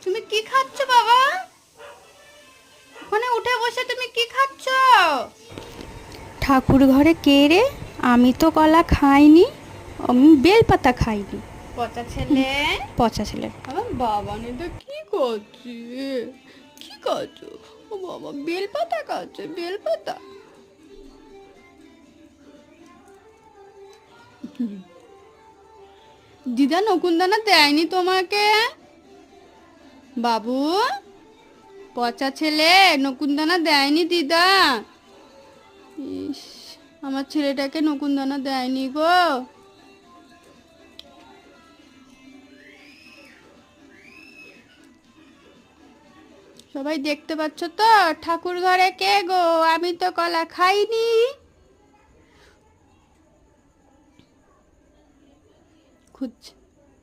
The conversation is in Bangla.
তুমি কি খাচ্ছ বাবা? ওখানে উঠে বসে তুমি কি খাচ্ছ? ঠাকুর ঘরে কে রে? আমি তো কলা খাইনি, আমি বেলপাতা খাইনি। পচা ছেলে। পচা ছেলে। আমার বাবা নে তো কি করছি? কি খাচ্ছ? ও বাবা বেলপাতা খাচ্ছে, বেলপাতা। দিদা নকুনদানা দেয়নি তোমাকে? বাবু, পচা ছেলে, নকুনদানা দেয়নি দিদা? ইস, আমার ছেলেটাকে নকুনদানা দেয়নি গো। সবাই দেখতে পাচ্ছ তো ঠাকুর ঘরে কে গো? আমি তো কলা খাইনি। খুঁজছে।